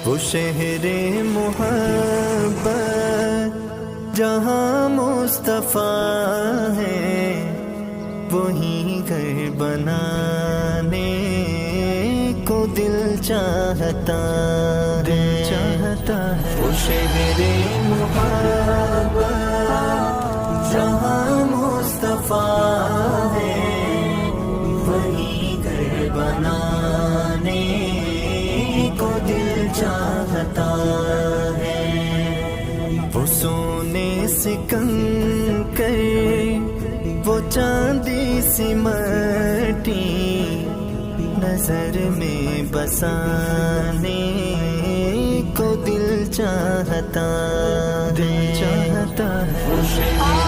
وہ شہر محبت جہاں مصطفیٰ ہے، وہی گھر بنانے کو دل چاہتا ہے۔ وہ شہر محبت جہاں مصطفیٰ ہے، وہی گھر بنانے کو دل چاہتا ہے۔ وہ سونے سے کنکر، وہ چاندی سی مٹی نظر میں بسانے کو دل چاہتا ہے۔